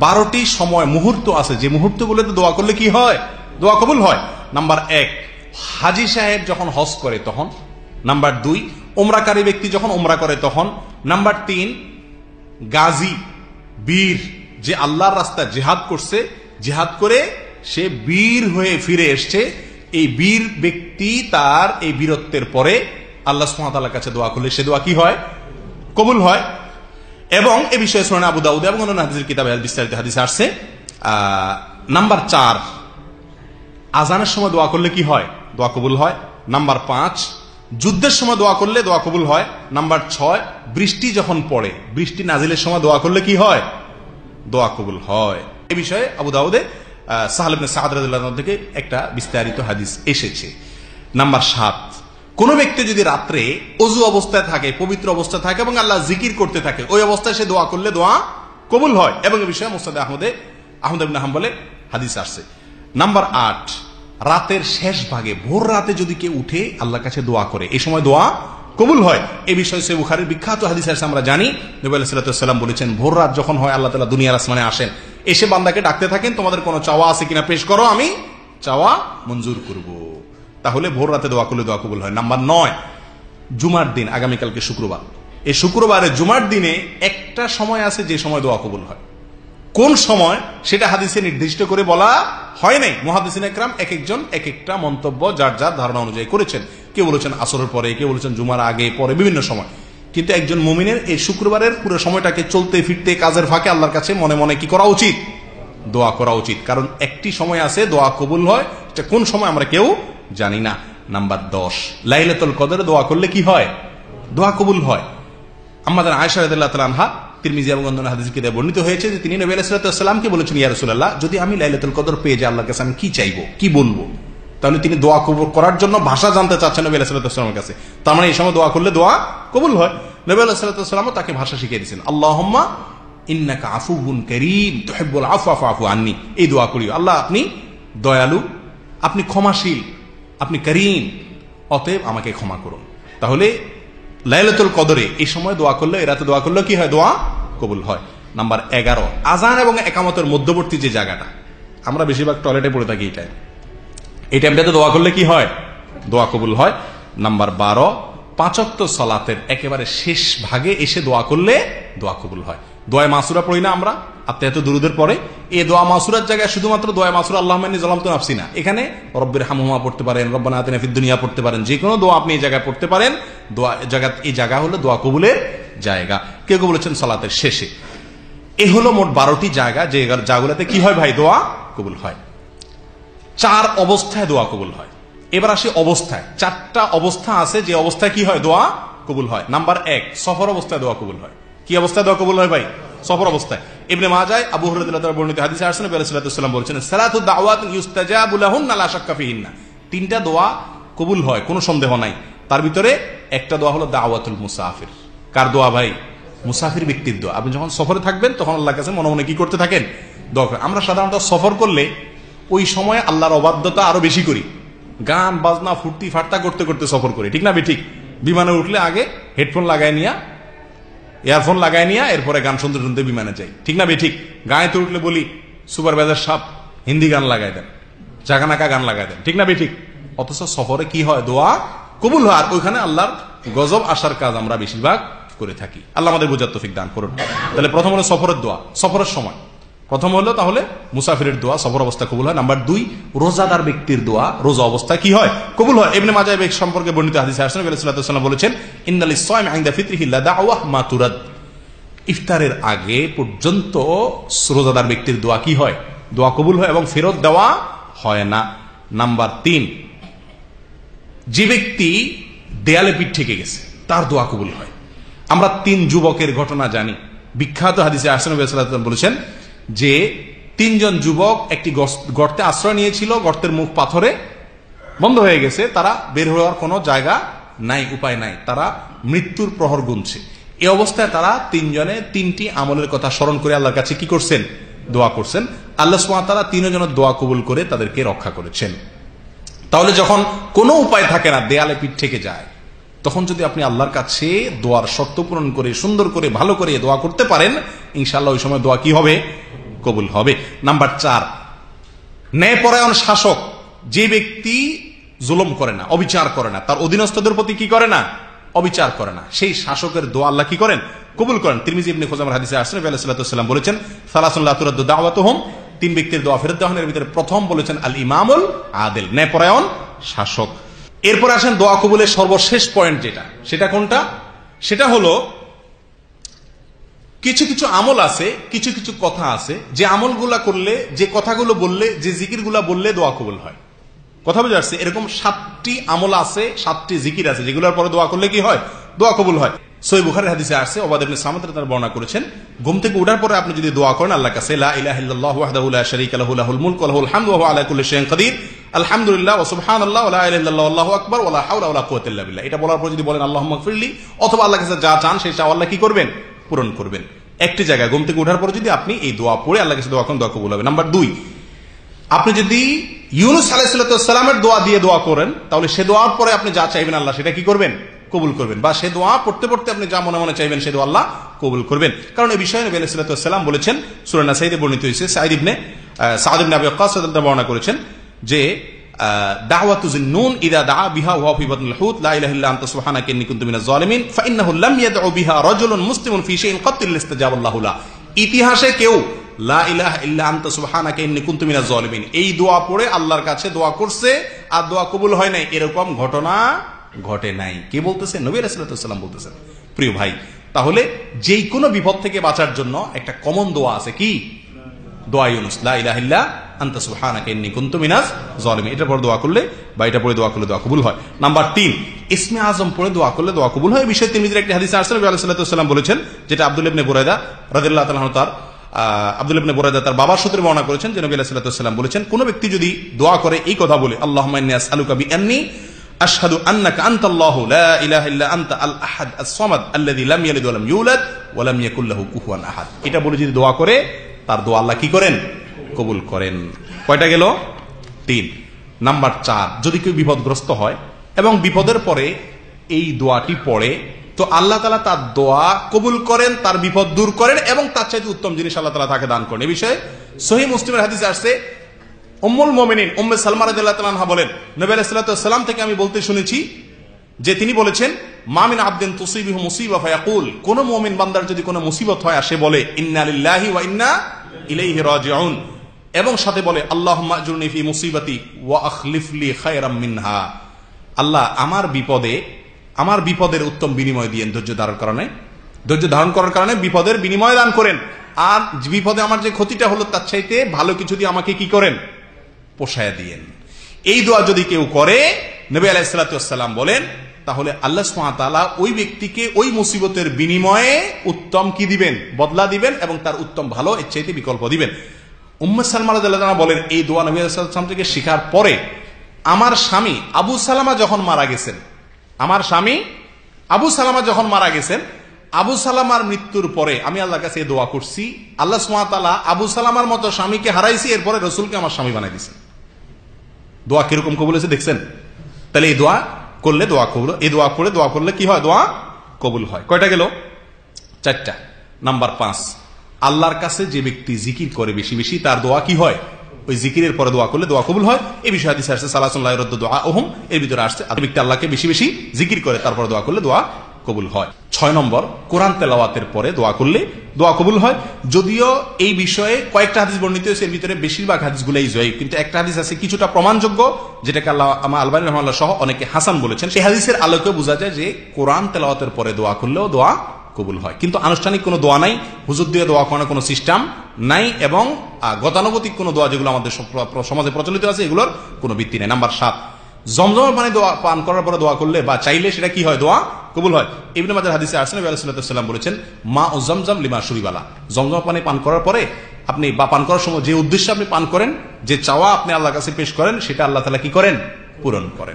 12টি সময় মুহূর্ত আছে, যে মুহূর্তগুলোতে দোয়া করলে কি হয়? দোয়া কবুল হয়। নাম্বার 1, হাজী সাহেব যখন হজ করে তখন। নাম্বার 2, ওমরাকারী ব্যক্তি যখন ওমরা করে তখন। নাম্বার 3, গাজী বীর যে আল্লাহর রাস্তায় জিহাদ করছে, জিহাদ করে সে বীর হয়ে ফিরে এসছে, এই বীর ব্যক্তি তার এই বীরত্বের পরে আল্লাহ সুবহানাহু ওয়া তাআলার কাছে দোয়া করলে সে দোয়া কি হয়? কবুল হয়। এবং এই বিষয়ে সুনান আবু দাউদ এবং অন্যান্য হাদিসের কিতাবে বিস্তারিত হাদিস আসছে। নাম্বার 4, আজানের সময় দোয়া করলে কি হয়? দোয়া কবুল হয়। নাম্বার 5, যুদ্ধের সময় দোয়া করলে দোয়া কবুল হয়। নাম্বার 6, বৃষ্টি যখন পড়ে, বৃষ্টি নাজিলের সময় দোয়া করলে কি হয়? দোয়া কবুল হয়। এই বিষয়ে আবু দাউদে সাহল ইবনে সাদ রাদিয়াল্লাহু আনহু থেকে একটা বিস্তারিত হাদিস এসেছে। নাম্বার 7, কোন ব্যক্তি যদি রাত্রে ওযু অবস্থায় থাকে, পবিত্র অবস্থায় থাকে এবং আল্লাহ জিকির করতে থাকে, ওই অবস্থায় সে দোয়া করলে দোয়া কবুল হয়। এবং এই বিষয়ে মুসনাদ আহমদ ইবনে হাম্বলে হাদিস আসছে। নাম্বার 8, রাতের শেষ ভাগে ভোর রাতে যদি কেউ উঠে আল্লাহর কাছে দোয়া করে, এই সময় দোয়া কবুল হয়। এই বিষয়ে সহিহ বুখারীর বিখ্যাত হাদিস আছে, আমরা জানি নবী আলাইহিস সাল্লাতু ওয়াস সালাম বলেছেন, ভোর রাত যখন হয় আল্লাহ তাআলা দুনিয়ার আসমানে আসেন, এসে বান্দাকে ডাকতে থাকেন, তোমাদের কোনো চাওয়া আছে কিনা পেশ করো, আমি চাওয়া মঞ্জুর করব। তাহলে ভোর রাতে দোয়া করলে দোয়া কবুল হয়। নাম্বার 9, জুমার দিন, আগামীকালকে শুক্রবার, এই শুক্রবারে জুমার দিনে একটা সময় আছে যে সময় দোয়া কবুল হয়। কোন সময় সেটা হাদিসে নির্দিষ্ট করে বলা হয় নাই। মুহাদ্দিসিন ইকরাম এক একজন এক একটা মন্তব্য যার যার ধারণা অনুযায়ী করেছেন। কেউ বলেছেন আসরের পরে, কেউ বলেছেন জুমার আগে পরে, বিভিন্ন সময়। কিন্তু একজন মুমিনের এই শুক্রবারের পুরো সময়টাকে চলতে ফিরতে কাজের ফাঁকে আল্লাহর কাছে মনে মনে কি করা উচিত? দোয়া করা উচিত। কারণ একটি সময় আছে দোয়া কবুল হয়, এটা কোন সময় আমরা কেউ জানি না। নাম্বার 10, লাইলাতুল কদরে দোয়া করলে কি হয়? দোয়া কবুল হয়। আমাদের আয়েশা রাদিয়াল্লাহু তাআলা আনহা, তিরমিজি এবং অন্যান্য হাদিসে কিতাবে বর্ণিত হয়েছে যে তিনি নবী আলাইহিস সাল্লাতু ওয়াস সালামকে বলেছেন, ইয়া রাসূলুল্লাহ, যদি আমি লাইলাতুল কদর পেয়ে যাই আল্লাহর কাছে আমি কি চাইবো, কি বলবো? তাহলে তিনি দোয়া কবুল করার জন্য ভাষা জানতে চাচ্ছেন নবী আলাইহিস সাল্লাতু ওয়াস সালামের কাছে। তার মানে এই সময় দোয়া করলে দোয়া কবুল হয়। নবী আলাইহিস সাল্লাতু ওয়াস সালামও তাকে ভাষা শিখিয়ে দিয়েছেন, আল্লাহুম্মা ইন্নাকা আফুউন কারীম তুহিব্বুল আফওয়া ফাফু আন্নী। এই দোয়া করিও, আল্লাহ আপনি দয়ালু, আপনি ক্ষমাশীল, আপনি করিম, অতএব আমাকে ক্ষমা করুন। তাহলে লাইলাতুল কদরে এই সময় দোয়া করলে, এই রাতে দোয়া করলে কি হয়? দোয়া কবুল হয়। নাম্বার 11, আজান এবং একামতের মধ্যবর্তী যে জায়গাটা, আমরা বেশিরভাগ টয়লেটে পড়ে থাকি, এই টাইমটাতে দোয়া করলে কি হয়? দোয়া কবুল হয়। নাম্বার 12, 5 ওয়াক্ত সালাতের একেবারে শেষ ভাগে এসে দোয়া করলে দোয়া কবুল হয়। দোয়া মাসুরা পড়ি না আমরা আত্মায়াত দুরুদের পরে? এই দোয়া মাসুরার জায়গায় শুধুমাত্র দোয়া মাসুরা আল্লাহুম্মা ইন্নী যালামতু নাফসি না, এখানে রব্বির হামহুমা পড়তে পারেন, রব্বানা আতিনা ফিদ দুনিয়া পড়তে পারেন, যে কোনো দোয়া আপনি এই জায়গায় পড়তে পারেন। দোয়া এই জায়গা হলো দোয়া কবুলের জায়গা। কেউ কেউ বলেছেন সালাতের শেষে। এই হলো মোট 12টি জায়গা, যে জায়গাগুলোতে কি হয় ভাই? দোয়া কবুল হয়। 4 অবস্থায় দোয়া কবুল হয়। এবার আসি অবস্থায়। 4টা অবস্থা আছে যে অবস্থায় কি হয়? দোয়া কবুল হয়। নাম্বার 1, সফর অবস্থায় দোয়া কবুল হয়। কি অবস্থায় দোয়া কবুল হয় ভাই? সফর অবস্থায়। ইবনে মাজাহ আবু হুরায়রা রাদিয়াল্লাহু তাআলা বর্ণিত হাদিসে আসছে, নবী আলাইহিস সাল্লাতু ওয়াস সালাম বলেছেন, সালাতু দাওয়াত ইউস্তাজাবু লাহুন্না লা শাক্কা ফিহিন্না। 3টা দোয়া কবুল হয়, কোনো সন্দেহ নাই। তার ভিতরে একটা দোয়া হলো দাওয়াতুল মুসাফির। কার দোয়া ভাই? মুসাফির ব্যক্তির দোয়া। আপনি যখন সফরে থাকবেন তখন আল্লাহর কাছে মনে মনে কি করতে থাকেন? দোয়া করেন। আমরা সাধারণত সফর করলে ওই সময় আল্লাহর অবাধ্যতা আরো বেশি করি, গান বাজনা ফুর্তি ফাট্টা করতে করতে সফর করি, ঠিক না বেঠিক? বিমানে উঠলে আগে হেডফোন লাগাই নিয়া, ইয়ারফোন লাগাই নিয়া এরপরে গান শুনতে শুনতে বিমানে যাই, ঠিক না বেঠিক? গায়েতে উঠলে বলি সুপারভাইজার সাহেব হিন্দি গান লাগাই দেন, জাগানাকা গান লাগাই দেন, ঠিক না বেঠিক? অথচ সফরে কি হয়? দোয়া কবুল হয়। আর ওইখানে আল্লাহর গজব আসার কাজ আমরা বেশিরভাগ করে থাকি। আল্লাহ আমাদের বোঝার তৌফিক দান করুন। তাহলে প্রথম হলো সফরের দোয়া, সফরের সময় প্রথম হলো তাহলে মুসাফিরের দোয়া, সফর অবস্থা কবুল হয়। নাম্বার 2, রোজাদার ব্যক্তির দোয়া, রোজা অবস্থা কি হয়? কবুল হয়। ইবনে মাজাহ সম্পর্কে বর্ণিত হাদিসে আসছে, নবী সাল্লাল্লাহু আলাইহি ওয়াসাল্লাম বলেছেন, ইন্নাল সাইম ইনদা ফিতরিহি লা দাওয়া মা তুরাদ। ইফতারের আগে পর্যন্ত রোজাদার ব্যক্তির দোয়া কি হয়? দোয়া কবুল হয় এবং ফেরত দেওয়া হয় না। নাম্বার 3, যে ব্যক্তি দেয়ালে পিঠ ঠেকে গেছে তার দোয়া কবুল হয়। আমরা 3 যুবকের ঘটনা জানি, বিখ্যাত হাদিসে আসছে, নবী সাল্লাল্লাহু আলাইহি ওয়াসাল্লাম বলেছেন যে 3 জন যুবক একটি গর্তে আশ্রয় নিয়েছিল, গর্তের মুখ পাথরে বন্ধ হয়ে গেছে, তারা বের হওয়ার কোনো জায়গা নাই, উপায় নাই, তারা মৃত্যুর প্রহর গুনছে। এই অবস্থায় তারা 3 জনে 3টি আমলের কথা স্মরণ করে আল্লাহর কাছে কি করছেন? দোয়া করছেন। আল্লাহ সুবহানাহু ওয়া তাআলা 3 জনের দোয়া কবুল করে তাদেরকে রক্ষা করেছেন। তাহলে যখন কোনো উপায় থাকে না, দেয়ালে পিঠ থেকে যায়, তখন যদি আপনি আল্লাহর কাছে দোয়ার শর্ত পূরণ করে সুন্দর করে ভালো করে দোয়া করতে পারেন, ইনশাআল্লাহ ওই সময় দোয়া কি হবে? কবুল হবে। নাম্বার 4, ন্যায়পরায়ণ শাসক, যে ব্যক্তি জুলুম করে না, অবিচার করে না, তার অধীনস্থদের প্রতি কি করে না, অবিচার করে না, সেই শাসকের দোয়া আল্লাহ কি করেন, কবুল করেন। তিরমিজি ইবনে খুজাইমার হাদিসে আসছে নবী আলাইহিস সাল্লাতু ওয়াসাল্লাম বলেছেন সালাসুন লা তুরাদ্দু দাওয়াতুহুম, 3 ব্যক্তির দোয়া ফেরত দেওয়া হয়। এর ভিতরে প্রথম বলেছেন আল ইমামুল আদিল, ন্যায়পরায়ণ শাসক। এরপর আসেন দোয়া কবুলের সর্বশেষ পয়েন্ট যেটা, সেটা কোনটা, সেটা হলো কিছু কিছু আমল আছে, কিছু কিছু কথা আছে, যে আমলগুলা করলে, যে কথাগুলো বললে, যে জিকিরগুলা বললে দোয়া কবুল হয়। কথা বুঝে আসছে? এরকম 7টি আমল আছে, 7টি জিকির আছে, যেগুলোর পরে দোয়া করলে কি হয়, দোয়া কবুল হয়। সহিহ বুখারীর হাদিসে আসছে, উবাদা ইবনে সামিত তার বর্ণনা করেছেন, ঘুম থেকে ওঠার পরে আপনি যদি দোয়া করেন আল্লাহর কাছে, লা ইলাহা ইল্লাল্লাহু ওয়াহদাহু লা শারীকা লাহু লাহুল মুলকু ওয়া লাহুল হামদু ওয়া হুয়া আলা কুল্লি শাইইন কাদির, আলহামদুলিল্লাহ ওয়া সুবহানাল্লাহ ওয়া লা ইলাহা ইল্লাল্লাহু আল্লাহু আকবার ওয়া লা হাওলা ওয়া লা কুওয়াতা ইল্লা বিল্লাহ, এটা বলার পর যদি বলেন আল্লাহুম্মা গফিরলি, অথবা আল্লাহর কাছে যা চান সেই চাওয়া আল্লাহ কি করবেন, পূরণ করবেন। একটি জায়গায় ঘুম থেকে ওঠার পরে যদি আপনি এই দোয়া পড়ে আল্লাহর কাছে দোয়া করেন, দোয়া কবুল হবে। নাম্বার 2, আপনি যদি ইউনূস আলাইহিস সালামের দোয়া দিয়ে দোয়া করেন, তাহলে সে দোয়ার পরে আপনি যা চাইবেন আল্লাহ সেটা কি করবেন, কবুল করবেন। বা সে দোয়া পড়তে পড়তে আপনি যা মনে মনে চাইবেন সে দোয়া আল্লাহ কবুল করবেন। কারণ এই বিষয়ে নবী আলাইহিস সালাম বলেছেন, সূরা নাসাইতে বর্ণিত হয়েছে, সাঈদ ইবনে আবি ওয়াক্কাস রাদিয়াল্লাহু বর্ণনা করেছেন যে দাওয়াতু যিন্নুন ইযা দাআ বিহা ওয়া ফি বাতনিল হুত লা ইলাহা ইল্লা আনতা সুবহানাকা ইন্নী কুনতু মিনাজ জালিমিন ফাইন্নাহু লাম ইয়াদউ বিহা রাজুলুন মুসলিমুন ফি শাইইন ক্বাত ইল্লা ইসতাজাবা আল্লাহু লা। ইতিহাসে কেউ লা ইলাহা ইল্লা আনতা সুবহানাকা ইন্নী কুনতু মিনাজ জালিমিন এই দোয়া পড়ে আল্লাহর কাছে দোয়া করছে আর দোয়া কবুল হয় নাই, এরকম ঘটনা ঘটে নাই। কে বলতেছেন? নবী রাসূলুল্লাহ সাল্লাল্লাহু আলাইহি ওয়াসাল্লাম বলতেছেন। প্রিয় ভাই, তাহলে যেই কোনো বিপদ থেকে বাঁচার জন্য একটা কমন দোয়া আছে, কি দোয়া ইউনূস, লা ইলাহা ইল্লা আনতা সুবহানাকা ইন্নী কুনতু মিনাজ জালিমিন। এটা পড়ে দোয়া করলে বা এটা পড়ে দোয়া করলে দোয়া কবুল হয়। নাম্বার 3, ইসমে আজম পড়ে দোয়া করলে দোয়া কবুল হয়। এই বিষয়ে তিরমিজির একটি হাদিসে আসছে, নবী সাল্লাল্লাহু আলাইহি ওয়াসাল্লাম বলেছেন, যেটা আব্দুল্লাহ ইবনে বুরায়দা রাদিয়াল্লাহু তাআলা তার আব্দুল্লাহ ইবনে বুরায়দা তার বাবার সূত্রে বর্ণনা করেছেন যে নবী সাল্লাল্লাহু আলাইহি ওয়াসাল্লাম বলেছেন, কোন ব্যক্তি যদি দোয়া করে এই কথা বলে, আল্লাহুম্মা ইন্নী আসআলুকা বিআন্নী আশহাদু আন্নাকা আনতাল্লাহু লা ইলাহা ইল্লা আনতা আল আহাদ আস-সামাদ আল্লাযী লাম ইয়ালিদ ওয়া লাম ইউলাদ ওয়া লাম ইয়াকুল লাহু কুফুয়ান আহাদ, এটা বলে যদি দোয়া করে তার দোয়া আল্লাহ কি করেন, কবুল করেন। কয়টা গেল? 3। নাম্বার 4, যদি কেউ বিপদগ্রস্ত হয় এবং বিপদের পরে এই দোয়াটি পড়ে, তো আল্লাহ তাআলা তার দোয়া কবুল করেন, তার বিপদ দূর করেন এবং তার চাইতে উত্তম জিনিস আল্লাহ তাআলা তাকে দান করেন। এই বিষয়ে সহিহ মুসলিমের হাদিসে আসছে, উম্মুল মুমিনিন উম্মে সালমা রাদিয়াল্লাহু তাআলা আনহা বলেন, নবী আলাইহিস সালাতু ওয়াস সালাম থেকে আমি বলতে শুনেছি যে তিনি বলেছেন, মা মিন আবদিন তুসিবিহু মুসিবা ফায়াকুল, কোন মুমিন বান্দার যদি কোনো মুসিবত হয় আর সে বলে ইন্না লিল্লাহি ওয়া ইন্না ইলাইহি রাজিউন, এবং সাথে বলে আল্লাহুম্মা আজুরনি ফি মুসিবাতি ওয়া আখলিফ লি খায়রাম মিনহা, আল্লাহ আমার বিপদের উত্তম বিনিময় দিয়েন, ধৈর্য ধারণ করার কারণে বিপদের বিনিময় দান করেন, আর বিপদে আমার যে ক্ষতিটা হলো তার চাইতে ভালো কিছু দিয়ে আমাকে কি করেন, পোষায়া দিয়েন। এই দোয়া যদি কেউ করে, নবী আলাইহিস সালাতু ওয়াস সালাম বলেন, তাহলে আল্লাহ সুবহানাহু ওয়া তাআলা ওই ব্যক্তিকে ওই মুসিবতের বিনিময়ে উত্তম কি দিবেন, বদলা দিবেন, এবং তার উত্তম ভালো এর চাইতে বিকল্প দিবেন। উম্মে সালমা রাদিয়াল্লাহু তাআলা বলেন, এই দোয়া নবী সাল্লাল্লাহু আলাইহি ওয়াসাল্লাম থেকে শেখার পরে আমার স্বামী আবু সালামা যখন মারা গেছেন, আবু সালামার মৃত্যুর পরে আমি আল্লাহর কাছে এই দোয়া করছি, আল্লাহ সুবহানাহু ওয়া তাআলা আবু সালামার মতো স্বামীকে হারাইছি, এরপরে রাসূলকে আমার স্বামী বানাই দিয়েছেন। দোয়া কিরকম কবুল হয়েছে দেখছেন? তাহলে এই দোয়া করলে দোয়া কবুল, এই দোয়া করে দোয়া করলে কি হয়, দোয়া কবুল হয়। কয়টা গেল? 4টা। নাম্বার 5, আল্লাহর কাছে যে ব্যক্তি জিকির করে বেশি বেশি, তার দোয়া কি হয়, ওই জিকিরের পরে দোয়া করলে দোয়া কবুল হয়। এই বিষয়ে হাদিসে আসছে সালাতুন লা ইউরাদ্দু দুআউহুম, এর ভিতরে আসছে ব্যক্তি আল্লাহকে বেশি বেশি জিকির করে তারপরে দোয়া করলে দোয়া কবুল হয়। 6 নম্বর, কোরআন তেলাওয়াতের পরে দোয়া করলে দোয়া কবুল হয়। যদিও এই বিষয়ে কয়েকটা হাদিস বর্ণিত হয়েছে, এর ভিতরে বেশিরভাগ হাদিসগুলাই জয়ীফ, কিন্তু একটা হাদিস আছে কিছুটা প্রমাণযোগ্য, যেটাকে আল্লামা আলবানী রাহিমাহুল্লাহ সহ অনেকে হাসান বলেছেন। সেই হাদিসের আলোকে বোঝা যায় যে কোরআন তেলাওয়াতের পরে দোয়া করলেও দোয়া কবুল হয়, কিন্তু আনুষ্ঠানিক কোনো দোয়া নাই, হুজুর দিয়ে দোয়া করানোর কোনো সিস্টেম নাই, এবং গতানুগতিক কোনো দোয়া যেগুলো আমাদের সমাজে প্রচলিত আছে এগুলোর কোনো ভিত্তি নেই। নাম্বার 7, জমজমের পানি দোয়া পান করার পরে দোয়া করলে বা চাইলে সেটা কি হয়, দোয়া কবুল হয়। ইবনে মাজাহ হাদিসে আসছে, নবী সাল্লাল্লাহু আলাইহি ওয়াসাল্লাম বলেছেন, মা ও জমজম লিমা শুরিবালা, জমজম পানি পান করার পরে আপনি বা পান করার সময় যে উদ্দেশ্যে আপনি পান করেন, যে চাওয়া আপনি আল্লাহর কাছে পেশ করেন, সেটা আল্লাহ তাআলা কি করেন, পূরণ করেন।